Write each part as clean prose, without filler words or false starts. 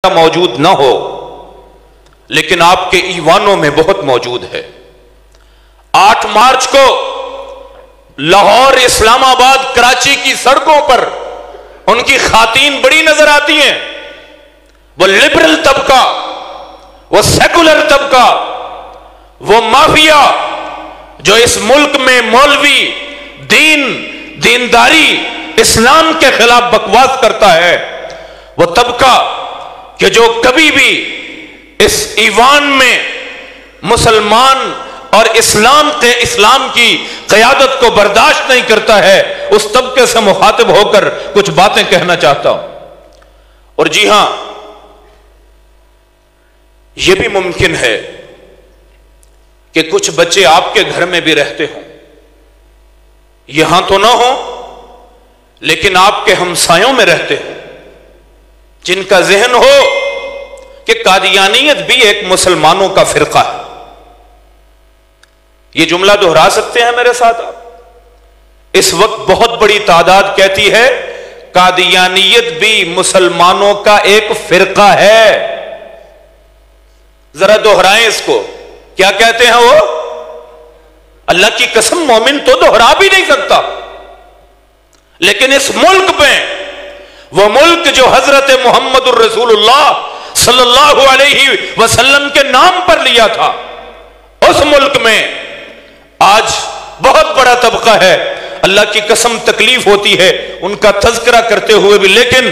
موجود نہ ہو لیکن آپ کے ایوانوں میں بہت موجود ہے۔ 8 مارچ کو لاہور، اسلام آباد، کراچی کی سڑکوں پر ان کی خواتین بڑی نظر آتی ہیں۔ وہ لبرل طبقہ، وہ سیکولر طبقہ، وہ مافیا جو اس ملک میں مولوی، دینداری، اسلام کے خلاف بکواس کرتا ہے، وہ طبقہ کہ جو کبھی بھی اس ایوان میں مسلمان اور اسلام کی قیادت کو برداشت نہیں کرتا ہے، اس طبقے سے مخاطب ہو کر کچھ باتیں کہنا چاہتا ہوں۔ اور جی ہاں، یہ بھی ممکن ہے کہ کچھ بچے آپ کے گھر میں بھی رہتے ہوں، یہاں تو نہ ہوں لیکن آپ کے ہمسایوں میں رہتے ہیں، جن کا ذہن ہو کہ قادیانیت بھی ایک مسلمانوں کا فرقہ ہے۔ یہ جملہ دہرا سکتے ہیں میرے ساتھ آپ؟ اس وقت بہت بڑی تعداد کہتی ہے قادیانیت بھی مسلمانوں کا ایک فرقہ ہے۔ ذرا دہرائیں اس کو، کیا کہتے ہیں وہ؟ اللہ کی قسم مومن تو دہرا بھی نہیں سکتا، لیکن اس ملک میں، وہ ملک جو حضرت محمد الرسول اللہ صلی اللہ علیہ وسلم کے نام پر لیا تھا، اس ملک میں آج بہت بڑا طبقہ ہے، اللہ کی قسم تکلیف ہوتی ہے ان کا تذکرہ کرتے ہوئے بھی، لیکن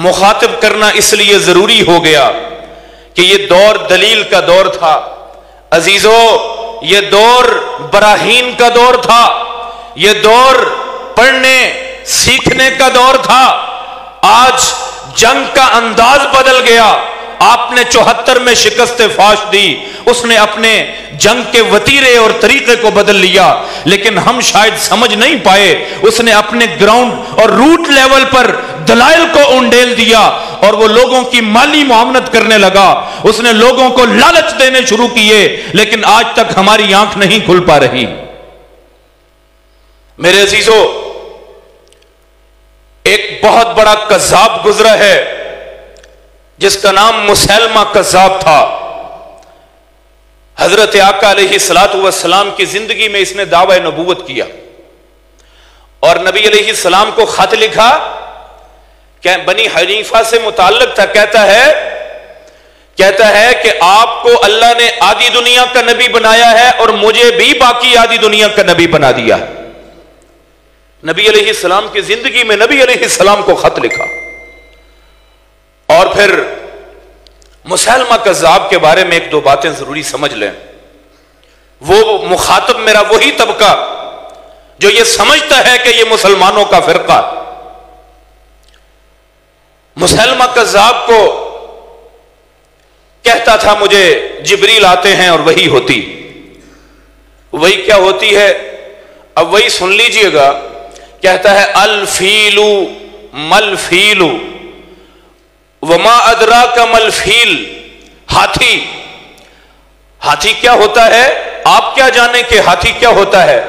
مخاطب کرنا اس لیے ضروری ہو گیا کہ یہ دور دلیل کا دور تھا عزیزو، یہ دور براہین کا دور تھا، یہ دور پڑھنے سیکھنے کا دور تھا۔ آج جنگ کا انداز بدل گیا، آپ نے 74 میں شکست فاش دی، اس نے اپنے جنگ کے وتیرے اور طریقے کو بدل لیا، لیکن ہم شاید سمجھ نہیں پائے، اس نے اپنے گراؤنڈ اور روٹ لیول پر دلائل کو انڈیل دیا اور وہ لوگوں کی مالی معاونت کرنے لگا، اس نے لوگوں کو لالچ دینے شروع کیے، لیکن آج تک ہماری آنکھ نہیں کھل پا رہی۔ میرے عزیزو، ایک بہت بڑا کذاب گزرا ہے جس کا نام مسیلمہ کذاب تھا۔ حضرت آقا علیہ الصلوۃ والسلام کی زندگی میں اس نے دعوی نبوت کیا اور نبی علیہ السلام کو خط لکھا کہ بنی حنیفہ سے متعلق تھا، کہتا ہے کہ آپ کو اللہ نے آدھی دنیا کا نبی بنایا ہے اور مجھے بھی باقی آدھی دنیا کا نبی بنا دیا۔ نبی علیہ السلام کی زندگی میں نبی علیہ السلام کو خط لکھا۔ اور پھر مسیلمہ کذاب کے بارے میں ایک دو باتیں ضروری سمجھ لیں۔ وہ مخاطب میرا وہی طبقہ جو یہ سمجھتا ہے کہ یہ مسلمانوں کا فرقہ۔ مسیلمہ کذاب کو کہتا تھا مجھے جبریل آتے ہیں اور وہی ہوتی۔ وہی کیا ہوتی ہے؟ اب وہی سن لیجئے گا۔ کہتا ہے الفیل مل فیل وما ادراک مل فیل، ہاتھی۔ ہاتھی کیا ہوتا ہے؟ آپ کیا جانیں کہ ہاتھی کیا ہوتا ہے؟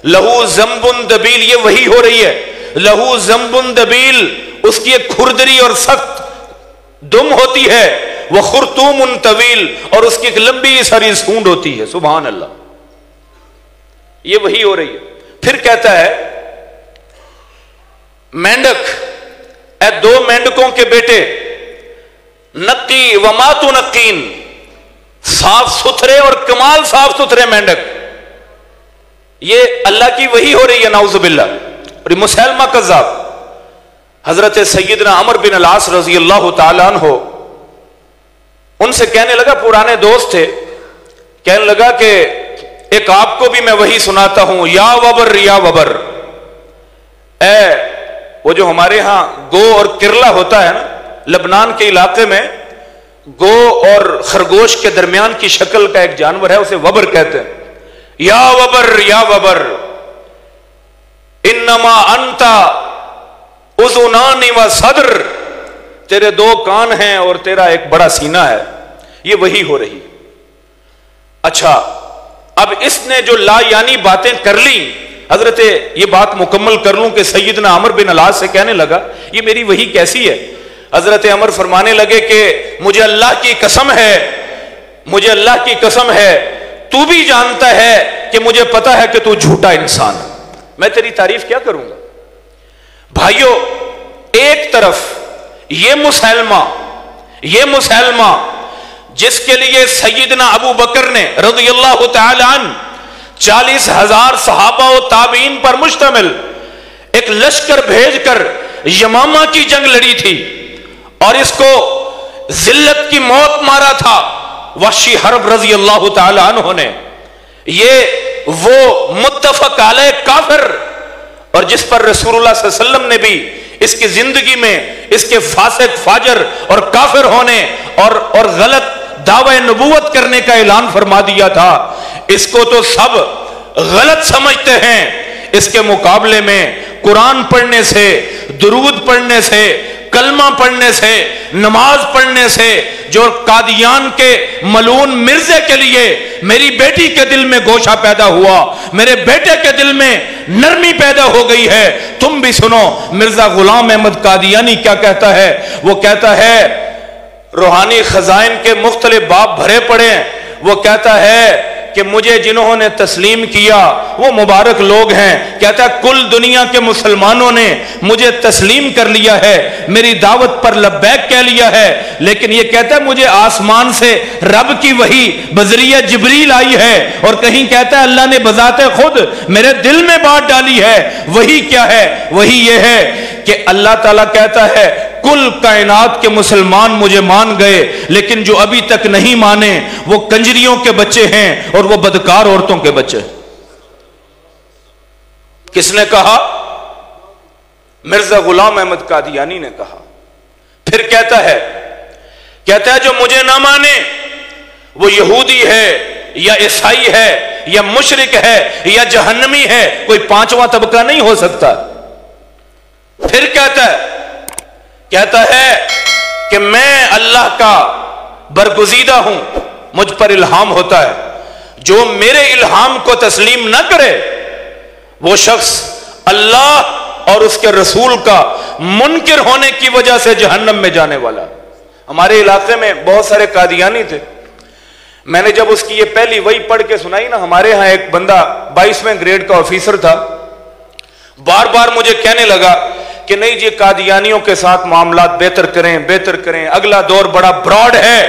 لہو زمبن دبیل، یہ وہی ہو رہی ہے۔ لہو زمبن دبیل، اس کی ایک کھردری اور سخت دم ہوتی ہے، وہ خرطوم طویل، اور اس کی ایک لمبی ساری سونڈ ہوتی ہے۔ سبحان اللہ، یہ وہی ہو رہی ہے۔ پھر کہتا ہے مینڈک، اے دو مینڈکوں کے بیٹے، نقی وما تنقین، صاف ستھرے اور کمال صاف ستھرے مینڈک۔ یہ اللہ کی وحی ہو رہی ہے، نعوذ باللہ۔ اور مسیلمہ کذاب حضرت سیدنا عمر بن العاص رضی اللہ تعالیٰ عنہ ان سے کہنے لگا، پرانے دوست تھے، کہنے لگا کہ ایک آپ کو بھی میں وحی سناتا ہوں، یا وبر یا وبر، اے وہ جو ہمارے ہاں گو اور کرلا ہوتا ہے نا، لبنان کے علاقے میں گو اور خرگوش کے درمیان کی شکل کا ایک جانور ہے، اسے وبر کہتے ہیں۔ یا وبر یا وبر انما انت اذنان و صدر، تیرے دو کان ہیں اور تیرا ایک بڑا سینہ ہے۔ یہ وہی ہو رہی۔ اچھا، اب اس نے جو لا یعنی باتیں کر لی، حضرت یہ بات مکمل کر لوں کہ سیدنا عمر بن العاص سے کہنے لگا، یہ میری وحی کیسی ہے؟ حضرت عمر فرمانے لگے کہ مجھے اللہ کی قسم ہے، مجھے اللہ کی قسم ہے، تو بھی جانتا ہے کہ مجھے پتا ہے کہ تو جھوٹا انسان ہے، میں تیری تعریف کیا کروں گا؟ بھائیو، ایک طرف یہ مسلمہ جس کے لیے سیدنا ابو بکر نے رضی اللہ تعالی عنہ 40,000 صحابہ و تابعین پر مشتمل ایک لشکر بھیج کر یمامہ کی جنگ لڑی تھی اور اس کو ذلت کی موت مارا تھا وحشی حرب رضی اللہ تعالی عنہ نے، یہ وہ متفق علیہ کافر اور جس پر رسول اللہ صلی اللہ علیہ وسلم نے بھی اس کی زندگی میں اس کے فاسق فاجر اور کافر ہونے اور غلط دعوی نبوت کرنے کا اعلان فرما دیا تھا، اس کو تو سب غلط سمجھتے ہیں۔ اس کے مقابلے میں قرآن پڑھنے سے، درود پڑھنے سے، کلمہ پڑھنے سے، نماز پڑھنے سے جو قادیان کے ملعون مرزے کے لیے میری بیٹی کے دل میں گوشہ پیدا ہوا، میرے بیٹے کے دل میں نرمی پیدا ہو گئی ہے۔ تم بھی سنو مرزا غلام احمد قادیانی کیا کہتا ہے، وہ کہتا ہے روحانی خزائن کے مختلف باب بھرے پڑے ہیں، وہ کہتا ہے کہ مجھے جنہوں نے تسلیم کیا وہ مبارک لوگ ہیں، کہتا ہے کل دنیا کے مسلمانوں نے مجھے تسلیم کر لیا ہے، میری دعوت پر لبیک کہہ لیا ہے، لیکن یہ کہتا ہے مجھے آسمان سے رب کی وحی بذریعہ جبریل آئی ہے، اور کہیں کہتا ہے اللہ نے بذات خود میرے دل میں بات ڈالی ہے۔ وہی کیا ہے؟ وہی یہ ہے کہ اللہ تعالیٰ کہتا ہے کل کائنات کے مسلمان مجھے مان گئے، لیکن جو ابھی تک نہیں مانے وہ کنجریوں کے بچے ہیں اور وہ بدکار عورتوں کے بچے۔ کس نے کہا؟ مرزا غلام احمد قادیانی نے کہا۔ پھر کہتا ہے جو مجھے نہ مانے وہ یہودی ہے یا عیسائی ہے یا مشرک ہے یا جہنمی ہے، کوئی پانچواں طبقہ نہیں ہو سکتا۔ پھر کہتا ہے کہ میں اللہ کا برگزیدہ ہوں، مجھ پر الہام ہوتا ہے، جو میرے الہام کو تسلیم نہ کرے وہ شخص اللہ اور اس کے رسول کا منکر ہونے کی وجہ سے جہنم میں جانے والا۔ ہمارے علاقے میں بہت سارے قادیانی تھے، میں نے جب اس کی یہ پہلی وحی پڑھ کے سنائی نا، ہمارے ہاں ایک بندہ 22ویں گریڈ کا آفیسر تھا، بار بار مجھے کہنے لگا کہ نہیں جی قادیانیوں کے ساتھ معاملات بہتر کریں، اگلا دور بڑا براڈ ہے،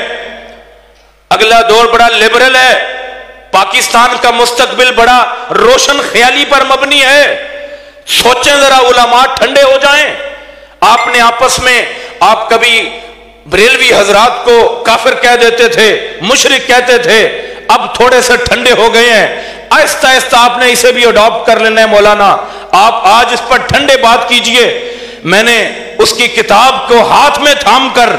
اگلا دور بڑا لبرل ہے، پاکستان کا مستقبل بڑا روشن خیالی پر مبنی ہے، سوچیں ذرا علماء ٹھنڈے ہو جائیں۔ آپ نے آپس میں آپ کبھی بریلوی حضرات کو کافر کہہ دیتے تھے، مشرک کہتے تھے، اب تھوڑے سے ٹھنڈے ہو گئے ہیں، آہستہ آہستہ آپ نے اسے بھی اڈاپٹ کر لینا ہے۔ مولانا آپ آج اس پر ٹھنڈے بات کیجئے۔ میں نے اس کی کتاب کو ہاتھ میں تھام کر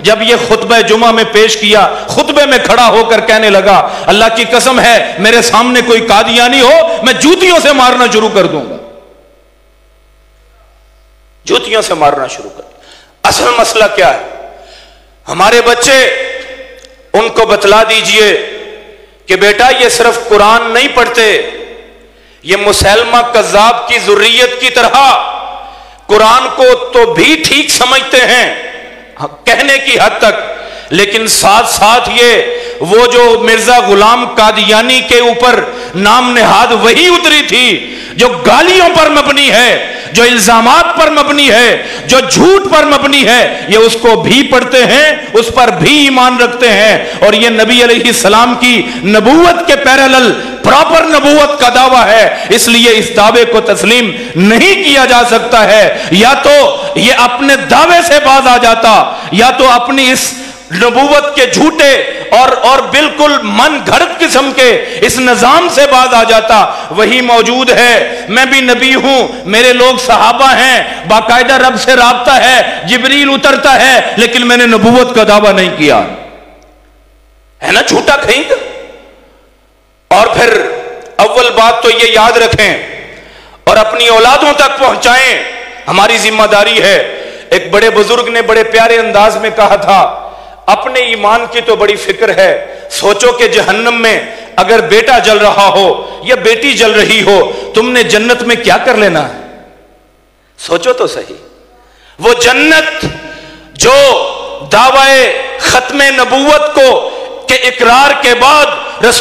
جب یہ خطبہ جمعہ میں پیش کیا، خطبے میں کھڑا ہو کر کہنے لگا اللہ کی قسم ہے میرے سامنے کوئی قادیانی ہو میں جوتیوں سے مارنا شروع کر دوں گا، جوتیوں سے مارنا شروع کر دوں۔ اصل مسئلہ کیا ہے؟ ہمارے بچے ان کو بتلا دیجئے کہ بیٹا یہ صرف قرآن نہیں پڑھتے، یہ مسلمہ کذاب کی ذریت کی طرح قرآن کو تو بھی ٹھیک سمجھتے ہیں کہنے کی حد تک، لیکن ساتھ ساتھ یہ وہ جو مرزا غلام قادیانی کے اوپر نام نہاد وہی اتری تھی جو گالیوں پر مبنی ہے، جو الزامات پر مبنی ہے، جو جھوٹ پر مبنی ہے، یہ اس کو بھی پڑھتے ہیں، اس پر بھی ایمان رکھتے ہیں، اور یہ نبی علیہ السلام کی نبوت کے پیرالل پراپر نبوت کا دعویٰ ہے۔ اس لیے اس دعوے کو تسلیم نہیں کیا جا سکتا ہے، یا تو یہ اپنے دعوے سے باز آ جاتا یا تو اپنی اس نبوت کے جھوٹے اور بالکل من گھڑت قسم کے اس نظام سے باز آ جاتا۔ وہی موجود ہے، میں بھی نبی ہوں، میرے لوگ صحابہ ہیں، باقاعدہ رب سے رابطہ ہے، جبریل اترتا ہے، لیکن میں نے نبوت کا دعویٰ نہیں کیا، ہے نا جھوٹا کہیں گا۔ اور پھر اول بات تو یہ یاد رکھیں اور اپنی اولادوں تک پہنچائیں، ہماری ذمہ داری ہے۔ ایک بڑے بزرگ نے بڑے پیارے انداز میں کہا تھا اپنے ایمان کی تو بڑی فکر ہے، سوچو کہ جہنم میں اگر بیٹا جل رہا ہو یا بیٹی جل رہی ہو تم نے جنت میں کیا کر لینا ہے؟ سوچو تو صحیح، وہ جنت جو دعوی ختم نبوت کو کے اقرار کے بعد رسول